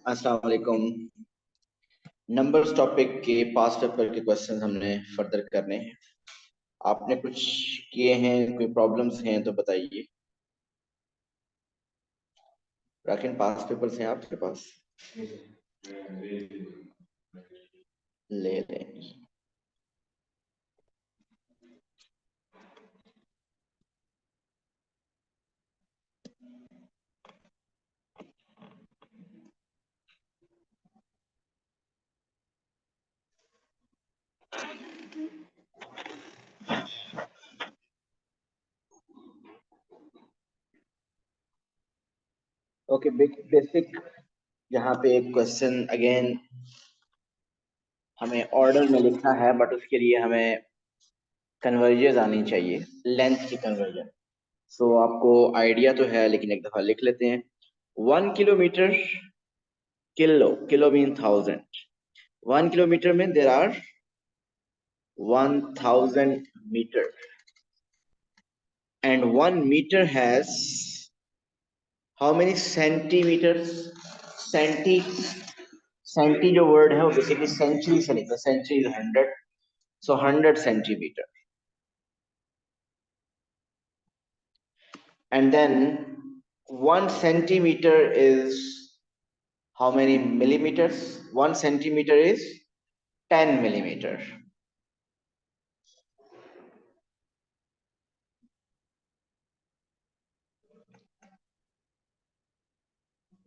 अस्सलाम वालेकुम। Numbers topic के पास्ट पेपर के क्वेश्चन हमने फर्दर करने हैं। आपने कुछ किए हैं, कोई प्रॉब्लम्स हैं तो बताइए। राकिन पास्ट पेपर्स हैं आपके पास? ले लें। ओके, बेसिक यहाँ पे एक क्वेश्चन अगेन हमें ऑर्डर में लिखना है, बट उसके लिए हमें कन्वर्जन आनी चाहिए, लेंथ की कन्वर्जन। सो आपको आइडिया तो है, लेकिन एक दफा लिख लेते हैं। 1 किलोमीटर, किलो मीन 1000। 1 किलोमीटर में there are 1000 meter, and 1 meter has how many centimeters? सेंटी सेंटी जो वर्ड है वो बेसिकली सेंचुरी से निकला। Century is 100, so 100 centimeter. And then 1 centimeter is how many millimeters? 1 centimeter is 10 millimeter.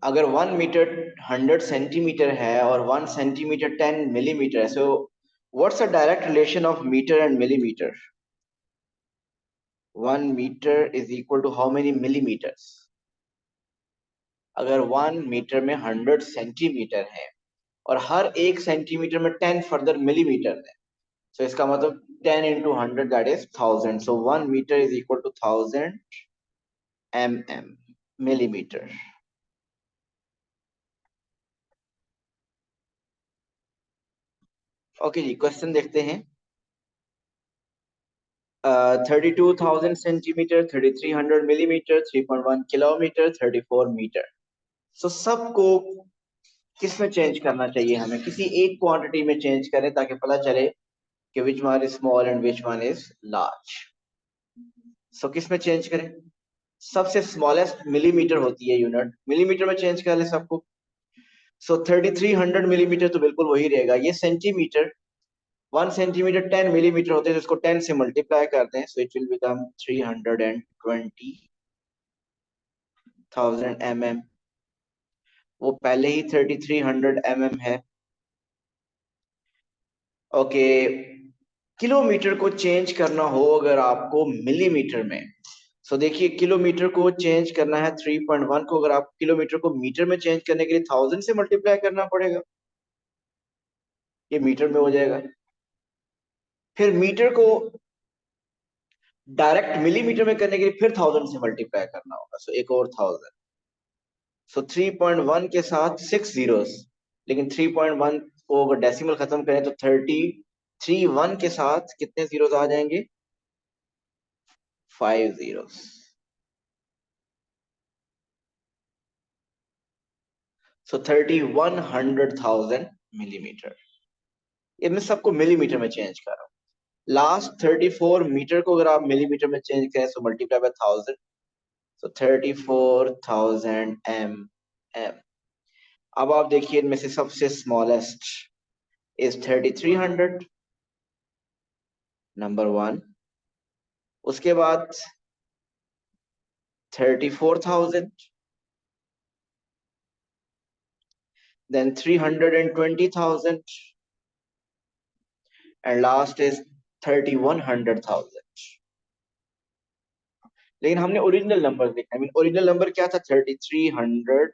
अगर 1 मीटर 100 सेंटीमीटर है और 1 सेंटीमीटर 10 मिलीमीटर है, so what's the direct relation of metre and millimetre? 1 meter is equal to how many millimeters? अगर 1 metre में 100 centimetre है और हर एक centimetre में 10 फर्दर मिलीमीटर है, तो इसका मतलब 10 into 100, that is 1000. So 1 meter is equal to 1000 mm, millimeter. Okay जी, क्वेश्चन देखते हैं। 32,000 centimetre, 3300 millimetre, 3.1 kilometre, 34 metre. So सबको किस में चेंज करना चाहिए? हमें किसी एक क्वांटिटी में चेंज करें ताकि पता चले कि which one is small and which one is large. So किस में चेंज करें? सबसे स्मॉलेस्ट मिलीमीटर होती है यूनिट, मिलीमीटर में चेंज कर ले सबको। सो 3300 मिलीमीटर तो बिल्कुल वही रहेगा। ये सेंटीमीटर, 1 सेंटीमीटर 10 मिलीमीटर होते हैं, तो इसको 10 से मल्टीप्लाई करते हैं, so it will become 320,000 mm। वो पहले ही 3300 mm है। ओके, किलोमीटर को चेंज करना हो अगर आपको मिलीमीटर में, सो देखिए किलोमीटर को चेंज करना है 3.1 को, अगर आप किलोमीटर को मीटर में चेंज करने के लिए 1000 से मल्टीप्लाई करना पड़ेगा, ये मीटर में हो जाएगा। फिर मीटर को डायरेक्ट मिलीमीटर में करने के लिए फिर 1000 से मल्टीप्लाई करना होगा, सो एक और 1000। सो 3.1 के साथ 6 जीरोस, लेकिन 3.1 को अगर डेसिमल खत्म करें तो 31 के साथ कितने जीरोस आ जाएंगे? 5 जीरोस। सो 3100,000 मिलीमीटर। ये मैं सबको मिलीमीटर में चेंज कर रहा हूँ। लास्ट 34 मीटर को अगर आप मिलीमीटर में चेंज करें तो मल्टीप्लाई बाय 1000, सो 34,000 mm। अब आप देखिए इनमें से सबसे स्मॉलेस्ट इज 3300, नंबर 1। उसके बाद 34,000, then 320,000, and last is 3100,000। लेकिन हमने ओरिजिनल नंबर देखा, आई मीन ओरिजिनल नंबर क्या था? 3300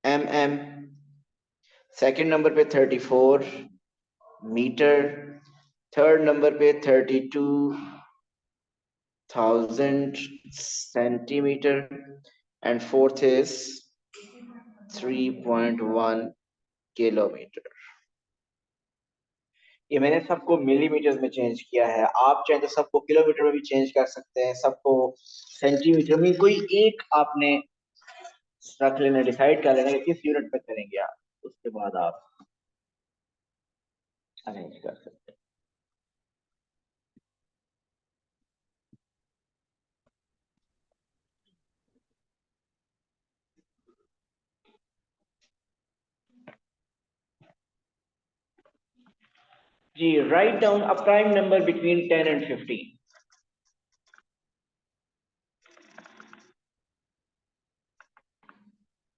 mm। सेकंड नंबर पे 34 मीटर, थर्ड नंबर पे 32,000 centimetre, and fourth is 3.1 kilometre. ये मैंने सबको मिलीमीटर में चेंज किया है। आप चाहे तो सबको किलोमीटर में भी चेंज कर सकते हैं, सबको सेंटीमीटर में, कोई एक आपने रख लेना, डिसाइड कर लेना कि किस यूनिट पे करेंगे आप, उसके बाद आप अरेंज कर सकते हैं। जी, right down a prime number between 10 and 15।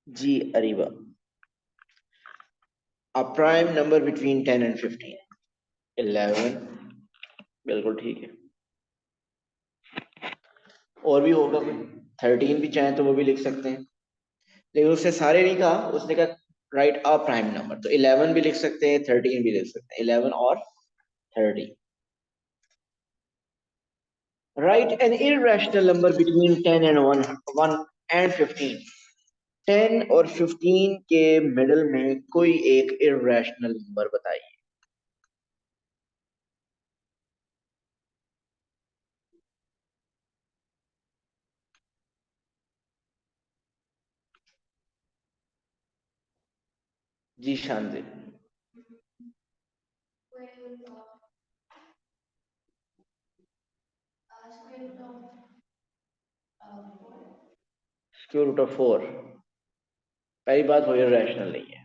जी Areeba, a prime number between 10 and 15। 11, बिल्कुल ठीक है। और भी होगा कोई? 13 भी चाहें तो वो भी लिख सकते हैं, लेकिन उसने सारे नहीं कहा, उसने कहा राइट अ प्राइम नंबर, तो 11 भी लिख सकते हैं, 13 भी लिख सकते हैं, 11 और 13। Right an irrational number between 10 and 1 and 15। 10 और 15 के मिडल में कोई एक इरेशनल नंबर बताइए। जी शांति। स्क्वायर रूट ऑफ 4, पहली बात वो इरेशनल नहीं है।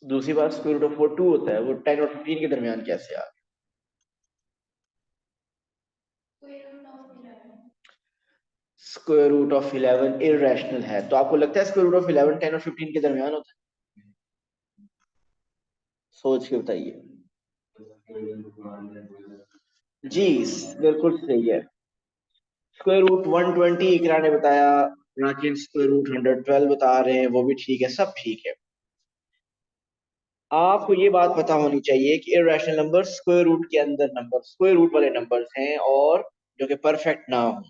दूसरी बात, स्क्वायर रूट ऑफ 4 2 होता है, वो 10 और 15 के दरमियान कैसे आ? स्क्वायर रूट ऑफ 11 इरेशनल है, तो आपको लगता है स्क्वायर रूट ऑफ 11 10 और 15 के दरमियान होता है? सोच के बताइए। जी बिल्कुल सही है। स्क्वायर रूट 120 इकरा ने बताया, राकिन स्क्वायर रूट 112 बता रहे हैं, वो भी ठीक है, सब ठीक है। आपको ये बात पता होनी चाहिए कि इरेशनल नंबर स्क्वायर रूट के अंदर नंबर, स्क्वायर रूट वाले नंबर्स हैं, और जो कि परफेक्ट ना हो।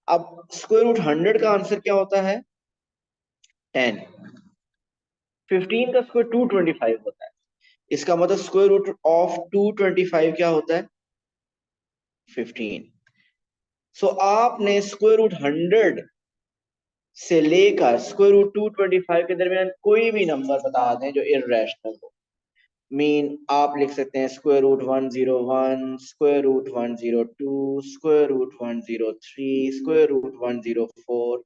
अब स्क्वायर रूट 100 का आंसर क्या होता है? 10। 15 का स्क्वायर 225 होता है, इसका मतलब स्क्वायर रूट ऑफ 225 क्या होता है? 15। सो आपने स्क्वायर रूट 100 से लेकर स्क्वायर रूट 225 के दरमियान कोई भी नंबर बता दें जो इरेशनल हो। मीन आप लिख सकते हैं square root 101, square root 102, square root 103, square root 104।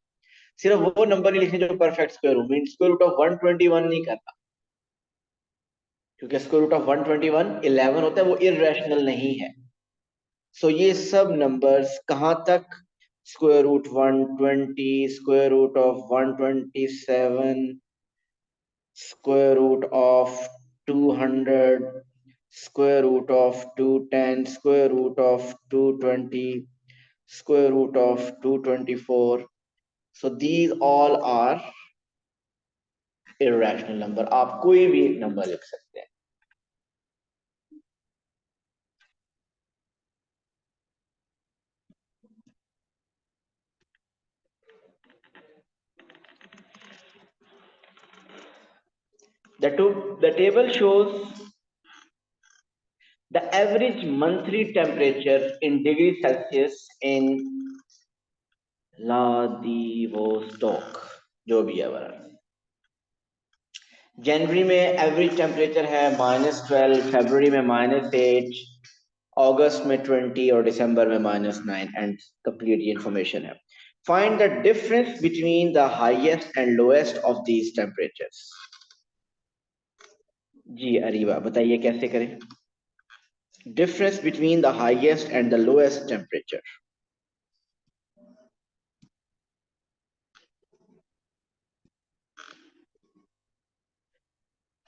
सिर्फ वो नंबर ही लिखने जो perfect square root, mean square root of 121 नहीं करना, क्योंकि स्क्वायर रूट ऑफ 121 11 होता है, वो इरेशनल नहीं है। सो ये सब नंबर्स कहाँ तक? Square root 120, square root of 127, square root of 200, square root of 210, square root of 220, square root of 224. So these all are irrational number। आप कोई भी एक नंबर लिख सकते हैं। The table shows the average monthly temperature in degree Celsius in Vladivostok, जो भी है बरा। जनवरी में एवरेज टेम्परेचर है -12, फरवरी में -8, अगस्त में 20 और दिसंबर में -9, एंड कंप्लीट ये इंफॉर्मेशन है। Find the difference between the highest and lowest of these temperatures. जी अरीबा, बताइए कैसे करें? Difference between the highest and the lowest temperature.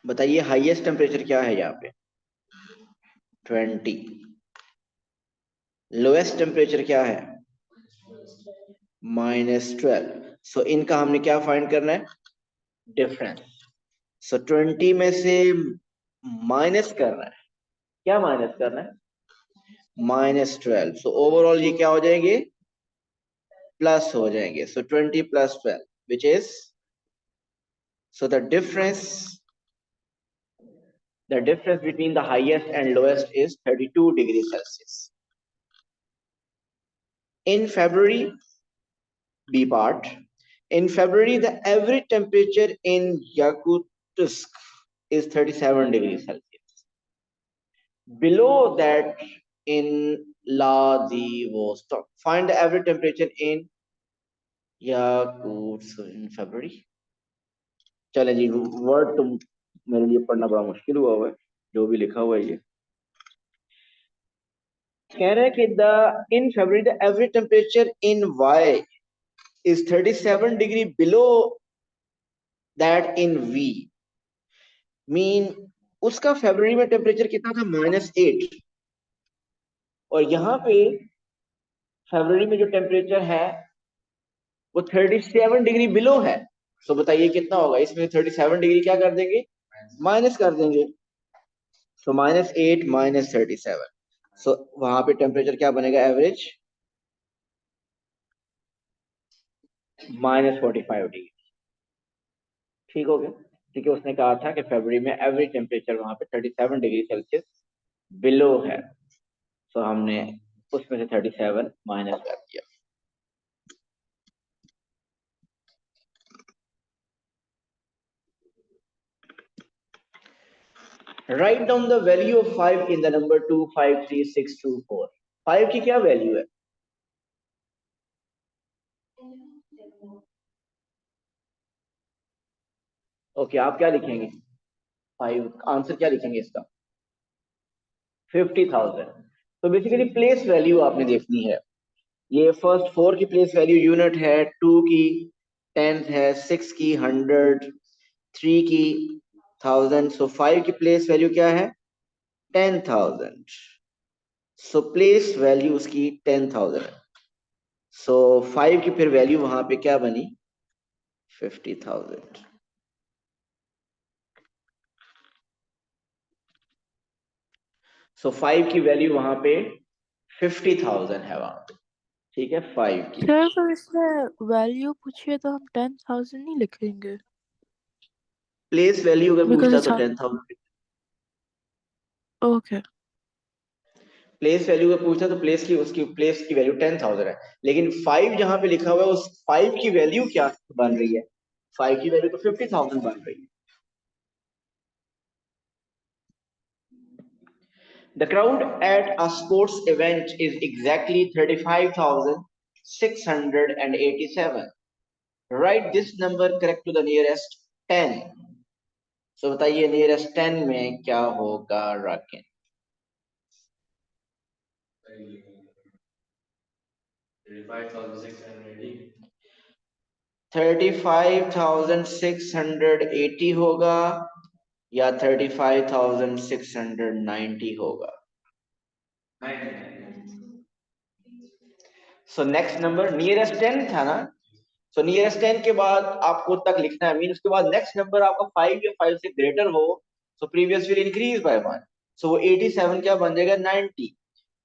बताइए हाईएस्ट टेम्परेचर क्या है यहाँ पे? 20। लोएस्ट टेम्परेचर क्या है? -12। सो इनका हमने क्या फाइंड करना है? डिफरेंस। सो 20 में से माइनस करना है, क्या माइनस करना है? -12। सो ओवरऑल ये क्या हो जाएंगे? प्लस हो जाएंगे। सो 20 + 12 which is, so the difference between the highest and lowest is 32 degree Celsius. In February, B part, In February, the average temperature in Yakutsk is 37 degrees Celsius. Below that, in Vladivostok, find the average temperature in Yakutsk in February. चले जी, word तो मेरे लिए पढ़ना बड़ा मुश्किल हुआ है, जो भी लिखा हुआ है ये कह रहा है कि in February the average temperature in Y is 37 degree below that in V. Mean उसका फरवरी में टेम्परेचर कितना था -8, और यहाँ पे फरवरी में जो टेम्परेचर है वो 37 डिग्री बिलो है। तो बताइए कितना होगा, इसमें 37 डिग्री क्या कर देंगे, माइनस कर देंगे। सो -8 -37, सो वहां पे टेम्परेचर क्या बनेगा, एवरेज -45 डिग्री। ठीक हो गया, क्योंकि उसने कहा था कि फरवरी में एवरेज टेम्परेचर वहां पे 37 डिग्री सेल्सियस बिलो है, तो हमने उसमें से 37 माइनस कर दिया। Write down the value of 5 in the number 2, 5, 3, 6, 2, 4. 5 की क्या वैल्यू है? ओके, आप क्या लिखेंगे? 5 आंसर क्या लिखेंगे इसका? 50,000। तो बेसिकली प्लेस वैल्यू आपने देखनी है। ये फर्स्ट 4 की प्लेस वैल्यू यूनिट है, 2 की 10th है, 6 की 100, 3 की 1000, सो 5 की प्लेस वैल्यू क्या है, 10,000। सो प्लेस वैल्यू उसकी 10,000 है। सो 5 की फिर वैल्यू वहां पे क्या बनी, 50,000। सो 5 की वैल्यू वहां पे 50,000 है वहां पे। ठीक है, 5 की सर तो इसमें वैल्यू पूछिए तो हम 10,000 नहीं लिखेंगे, प्लेस वैल्यू अगर बिकॉज पूछता इट्स तो 10,000। ओके। प्लेस वैल्यू अगर पूछता तो प्लेस की उसकी प्लेस की वैल्यू 10,000 है, लेकिन 5 जहां पे लिखा हुआ है उस 5 की वैल्यू क्या बन रही है, 5 की वैल्यू तो 50,000 बन रही है। The crowd at a sports event is exactly 35,687. Write this number correct to the nearest 10. So बताइए नियरेस्ट 10 में क्या होगा, रखें 35,680 होगा या 35,690 होगा। सो नेक्स्ट नंबर नियरेस्ट 10 था ना, सो नियरेस्ट 10 के बाद आपको तक लिखना है, मीन उसके बाद नेक्स्ट नंबर आपका 5 या 5 से ग्रेटर हो, so previous will increase by 1, सो वो 87 क्या बन जाएगा, 90।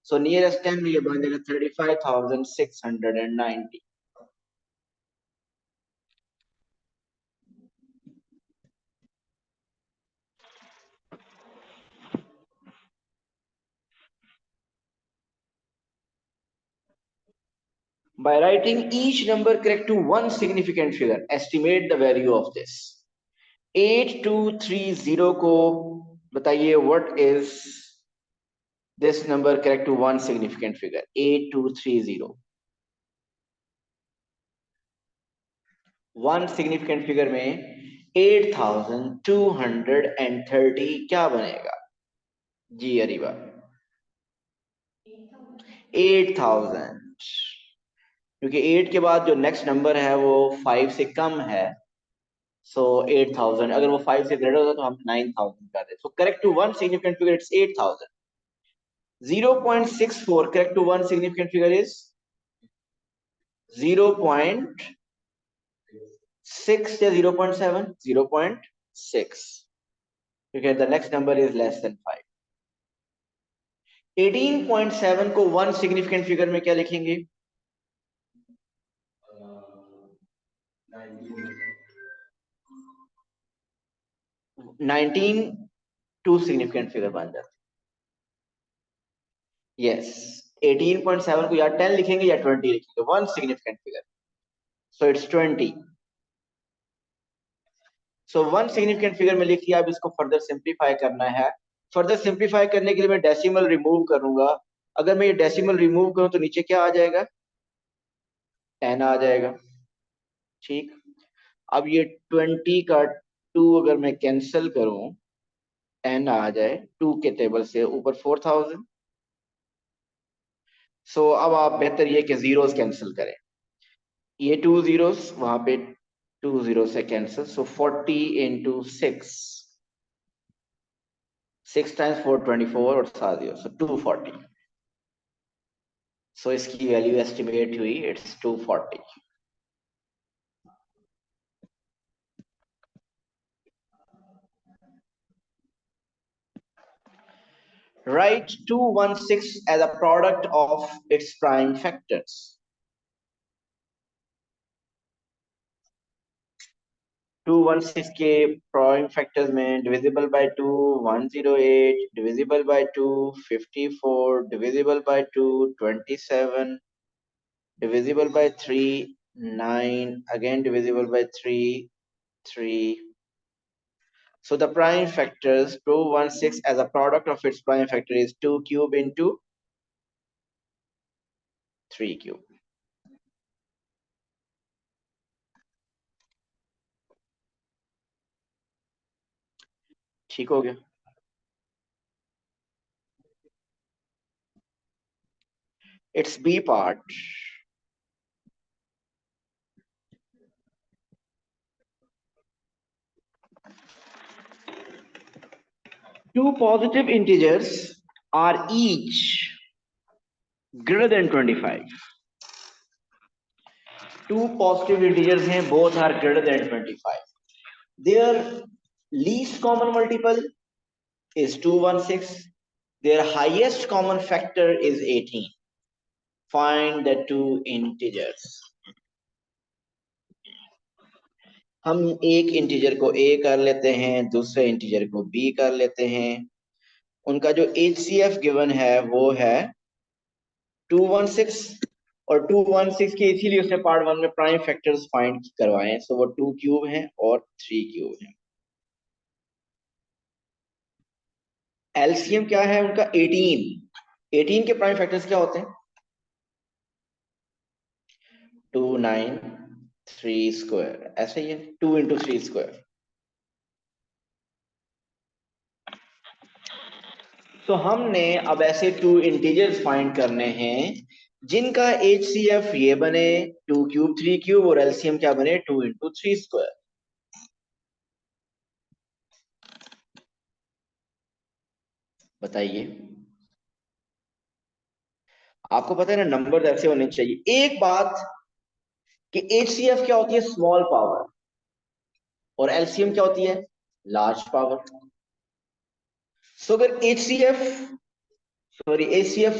सो नियरेस्ट 10 में ये बन जाएगा 35,690। By writing each number correct to one significant figure, estimate the value of this. 8230 को बताइए what is this number correct to one significant figure, 8230। One significant figure में 8,230 क्या बनेगा जी अरीबा? 8,000, क्योंकि 8 के बाद जो नेक्स्ट नंबर है वो 5 से कम है, सो 8,000। अगर वो 5 से ग्रेटर होता तो हम 9,000 कर दें। So correct to one significant figure it's 8,000। 0.64 correct to one significant figure is 0.6 या 0.7, 0.6, क्योंकि the next number is less than 5। 18.7 को वन सिग्निफिकेंट फिगर में क्या लिखेंगे, 19 टू सिग्निफिकेंट फिगर बन जाता है। यस, 18.7 को या 10 लिखेंगे या 20 लिखेंगे, one significant figure, so it's 20। So one significant figure में लिख लिया। अब इसको फर्दर सिंप्लीफाई करना है। फर्दर सिंप्लीफाई करने के लिए मैं डेसिमल रिमूव करूंगा। अगर मैं ये डेसिमल रिमूव करूं तो नीचे क्या आ जाएगा? 10 आ जाएगा। ठीक। अब ये 20 का 2 अगर मैं कैंसिल करूं, 10 आ जाए 2 के टेबल से ऊपर 4000। सो अब आप बेहतर ये कि जीरोस कैंसिल करें। ये 2 जीरोस वहां पे 2 जीरो से कैंसिल। सो 40 इंटू 6, 6 टाइम्स 4 24 और 7 जीरो, सो 240। सो इसकी वैल्यू एस्टिमेट हुई, it's 240। Write 216 as a product of its prime factors. 216 के प्राइम फैक्टर्स में divisible by 2 108, divisible by 2 54, divisible by 2 27, divisible by 3 9, again divisible by 3 3. So the prime factors 216 as a product of its prime factor is 2 cube into 3 cube. ठीक हो गया? It's B part. Two positive integers are each greater than 25. Two positive integers हैं, both are greater than 25. Their least common multiple is 216. Their highest common factor is 18. Find the two integers. हम एक integer को a कर लेते हैं, दूसरे integer को b कर लेते हैं। उनका जो HCF गिवन है वो है 216, और 216 के इसीलिए उसने पार्ट 1 में प्राइम फैक्टर्स फाइंड करवाए हैं। सो वो 2 क्यूब हैं और 3 क्यूब हैं। एलसीएम क्या है उनका? 18। 18 के प्राइम फैक्टर्स क्या होते हैं? 2 9 3 स्क्वायर, ऐसे ही है, 2 इंटू 3 स्क्वायर। तो हमने अब ऐसे 2 इंटीजर्स फाइंड करने हैं जिनका HCF ये बने 2 क्यूब 3 क्यूब, और एलसीएम क्या बने? 2 इंटू 3 स्क्वायर। बताइए। आपको पता है ना, नंबर ऐसे होने चाहिए। एक बात कि HCF क्या होती है? Small power. और एलसीएम क्या होती है? Large power. सो अगर HCF, सॉरी HCF,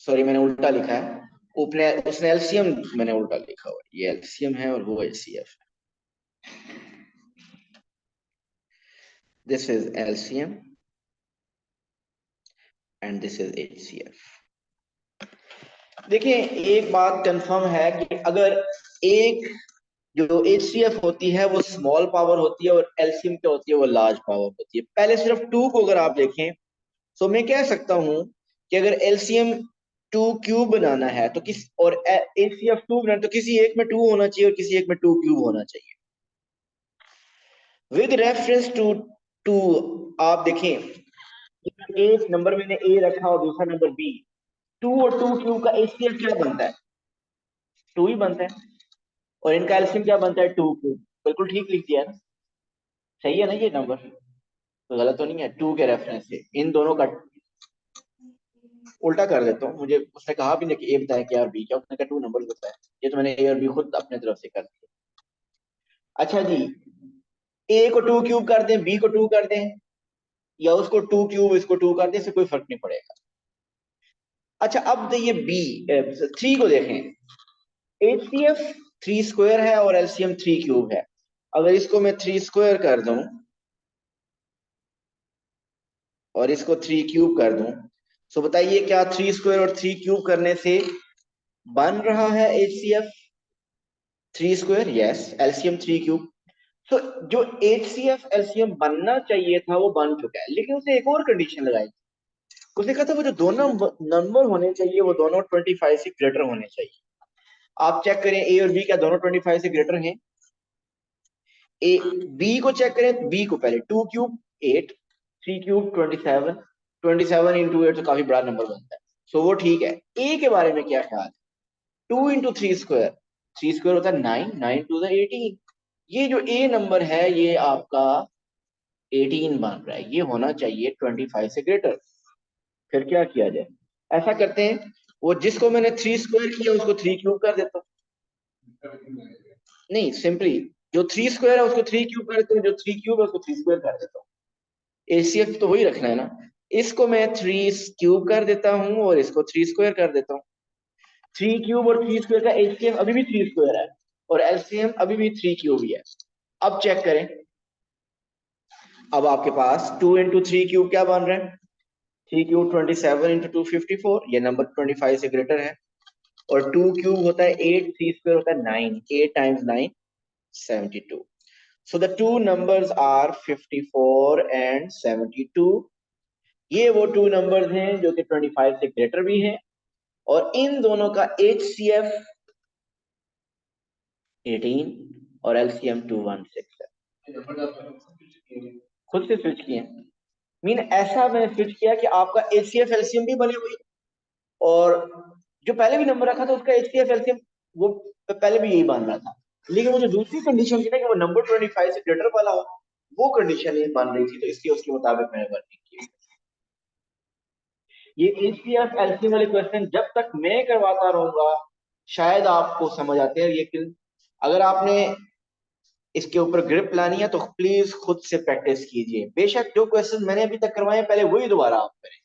सॉरी मैंने उल्टा लिखा है। उसने एलसीएम, मैंने उल्टा लिखा हुआ है। ये एलसीएम है और वो HCF है। This is LCM and this is HCF। देखिए, एक बात कंफर्म है कि अगर एक जो HCF होती है वो स्मॉल पावर होती है और एलसीएम क्या होती है? वो लार्ज पावर होती है। पहले सिर्फ 2 को अगर आप देखें तो मैं कह सकता हूं कि अगर एलसीएम 2 क्यूब बनाना है तो किस, और HCF 2 बनाना, तो किसी एक में 2 होना चाहिए और किसी एक में 2 क्यूब होना चाहिए। विद रेफरेंस टू 2, आप देखें, एक नंबर मैंने ए रखा और दूसरा नंबर बी, 2 और 2 क्यूब का HCF क्या बनता है? 2 ही बनता है। और इनका एलसीएम क्या बनता है? 2 क्यूब। बिल्कुल ठीक लिख दिया ना? सही है ना ये नंबर? तो गलत तो नहीं है? 2 के रेफरेंस से इन दोनों का उल्टा कर देता हूँ। मुझे उसने कहा भी नहीं कि ए बताया क्या और बी क्या, उसने कहा 2 नंबर बताया। ये तो मैंने ए और बी खुद अपने तरफ से कर दिया। अच्छा जी, ए को 2 क्यूब कर दें, बी को 2 कर दें, या उसको 2 क्यूब इसको 2 कर दें, इससे कोई फर्क नहीं पड़ेगा। अच्छा, अब ये बी 3 को देखें। HCF 3 स्क्वायर है और एलसीएम 3 क्यूब है। अगर इसको मैं 3 स्क्वायर कर दूं और इसको 3 क्यूब कर दूं, तो बताइए क्या 3 स्क्वायर और 3 क्यूब करने से बन रहा है HCF? 3 square, yes, LCM 3 cube. तो जो एचसीएफ एलसीएम बनना चाहिए था वो बन चुका है, लेकिन उसने एक और कंडीशन लगाई। उसने कहा था वो जो दोनों नंबर होने चाहिए वो दोनों 25 से ग्रेटर होने चाहिए। आप चेक करें ए और बी क्या दोनों 25 से ग्रेटर हैं? ए बी को चेक करें, बी को पहले 2 क्यूब 8, 3 क्यूब 27, 27 इंटू 8 तो काफी बड़ा नंबर बनता है, सो वो ठीक है। ए के बारे में क्या ख्याल? 2 इंटू 3 स्क्वायर, 3 स्क्वायर होता है 9, 9 टू द 18। ये जो ए नंबर है ये आपका 18 बन रहा है, ये होना चाहिए 25 से ग्रेटर। फिर क्या किया जाए? ऐसा करते हैं, वो जिसको मैंने 3 स्क्वायर किया उसको 3 क्यूब कर देता हूँ। नहीं, सिंपली जो 3 स्क्वायर है उसको 3 क्यूब कर देता हूँ, जो 3 क्यूब है उसको 3 स्क्वायर कर देता हूँ। एसीएफ तो वही रखना है ना। इसको मैं 3 क्यूब कर देता हूँ और इसको 3 स्क्वायर कर देता हूँ। 3 क्यूब और 3 स्क्वायर का एचसीएफ अभी भी 3 स्क्वायर है और एलसीएम अभी भी 3 क्यूब ही है। अब चेक करें, अब आपके पास 2 इंटू 3 क्यूब क्या बन रहा है? 3 क्यूब 27 इंटू 2 54, ये नंबर 25 से ग्रेटर है। और 2 क्यूब होता है 8, 3 स्क्वायर होता है 9, 8 times 9 72। So the two numbers are 54 and 72। ये वो टू नंबर्स हैं जो कि 25 से ग्रेटर भी हैं और इन दोनों का HCF 18 और LCM 216 है। खुद से स्विच किए, मीन ऐसा मैंने स्विच किया कि आपका HCF LCM भी बने हुई और जो पहले भी नंबर रखा था उसका HCF LCM वो पहले भी यही बन रहा था, लेकिन वो जो दूसरी कंडीशन थी ना कि वो नंबर 25 से ग्रेटर वाला हो, वो कंडीशन ये बन रही थी, तो इसलिए उसके मुताबिक मैंने वर्किंग की। ये एचसीएफ एलसीएम वाले क्वेश्चन जब तक मैं करवाता रहूंगा शायद आपको समझ आते हैं, लेकिन अगर आपने इसके ऊपर ग्रिप लानी है तो प्लीज खुद से प्रैक्टिस कीजिए। बेशक जो क्वेश्चन मैंने अभी तक करवाए पहले वही दोबारा आप करें।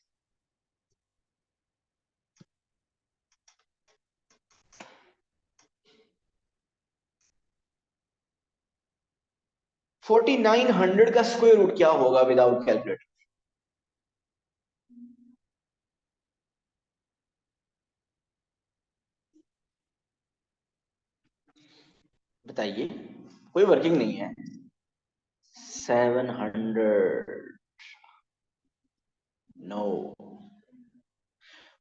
4900 का स्क्वायर रूट क्या होगा विदाउट कैलकुलेटर? बताइए, कोई वर्किंग नहीं है। 700, नो।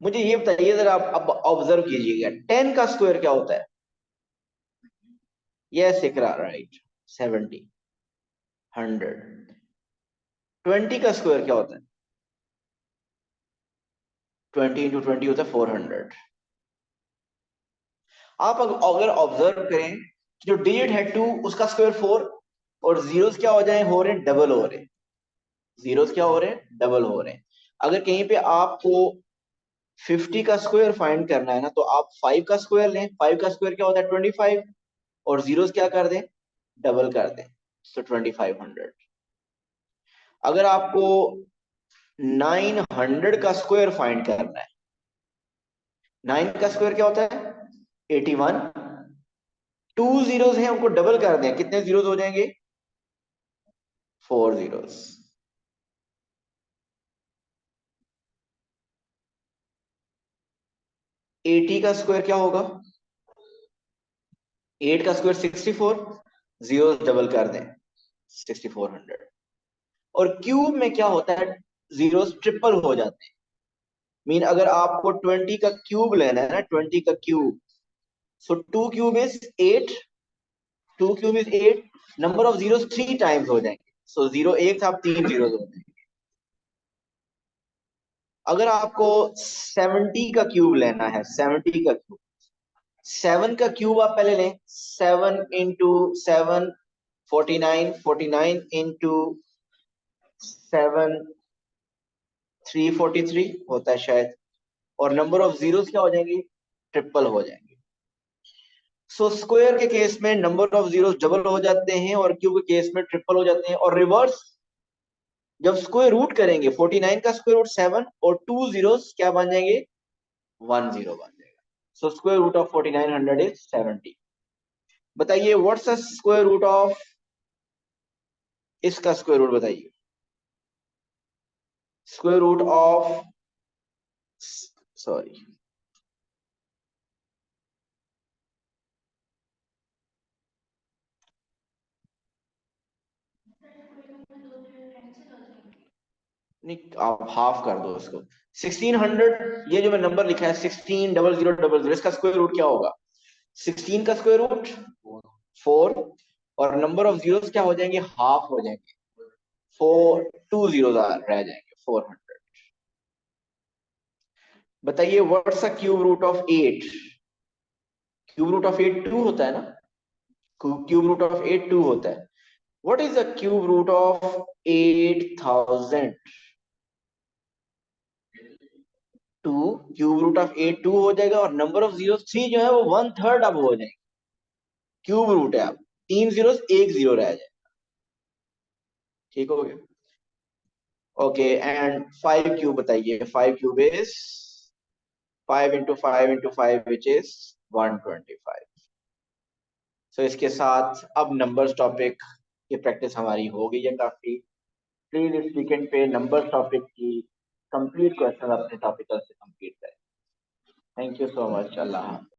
मुझे ये बताइए जरा, आप अब ऑब्जर्व कीजिएगा 10 का स्क्वायर क्या होता है? यस इकरार, राइट, 70। 100। 20 का स्क्वायर क्या होता है? 20 इंटू 20 होता है 400। आप अगर ऑब्जर्व करें जो डिजिट है 2 उसका स्क्वायर 4 और जीरोस क्या हो जाए, हो रहे हैं डबल हो रहे हैं। जीरोस क्या हो रहे हैं, डबल हो रहे हैं। अगर कहीं पे आपको 50 का स्क्वायर फाइंड करना है ना तो आप 5 का स्क्वायर लें। 5 का स्क्वायर क्या होता है 25 और जीरोस क्या कर दें, डबल कर दें, तो 2500। अगर आपको 900 का स्क्वायर फाइंड करना है, 9 का स्क्वायर क्या होता है 81। 2 जीरोस हैं उनको डबल कर दें, कितने जीरोस हो जाएंगे, 4 जीरोस। 80 का स्क्वायर क्या होगा, 8 का स्क्वायर 64, जीरो डबल कर दें 6400। और क्यूब में क्या होता है, जीरोस ट्रिपल हो जाते हैं। मीन अगर आपको 20 का क्यूब लेना है ना, 20 का cube, so 2 cube is 8, 2 cube is 8, number of zeros 3 times हो जाएंगे, सो जीरो एक था, अब 3 जीरोस हो जाएंगे। अगर आपको 70 का क्यूब लेना है, 70 का क्यूब, 7 का क्यूब आप पहले लें, 7 इंटू 7 49, 49 इंटू 7 343 होता है शायद, और नंबर ऑफ जीरोस क्या हो जाएंगे, ट्रिपल हो जाएंगे। सो स्क्वायर के केस में नंबर ऑफ जीरोस डबल हो जाते हैं और क्यूब के केस में ट्रिपल हो जाते हैं, और रिवर्स जब स्क्वायर रूट करेंगे 49 का स्क्वायर रूट 7 और 2 जीरोस क्या बन जाएंगे, 1 जीरो बन जाएगा। So square root of 4900 is 70। बताइए what's the square root of इसका स्क्वायर रूट बताइए, स्क्वायर रूट ऑफ, सॉरी, नहीं, आप हाफ कर दो उसको। 1600, ये जो मैं नंबर लिखा है 160000, इसका स्क्वायर रूट क्या होगा? 16 का स्क्वायर रूट 4, और नंबर ऑफ जीरोस क्या हो जाएंगे? हाफ हो जाएंगे। 4, 2 जीरो रह जाएंगे, 400। बताइए what's the cube root of 8? Cube root of 8 2 होता है ना? क्यूब रूट ऑफ 8 2 होता है। What is the cube root of 8000? 2, cube root of 8 2 हो जाएगा, और नंबर ऑफ जीरो 3 जो है वो 1/3 अब हो जाएंगे। क्यूब रूट है, अब 3 जीरो 1 जीरो रह जाए। ठीक हो गया? ओके, एंड 5 क्यूब बताइए। 5 cube is 5 into 5 into 5 which is 125। सो इसके साथ अब नंबर्स टॉपिक की प्रैक्टिस हमारी हो गई है काफी। प्लीज इस वीकेंड पे नंबर्स टॉपिक की कंप्लीट क्वेश्चन अपने टॉपिकल से कंप्लीट करें। Thank you so much. Allah.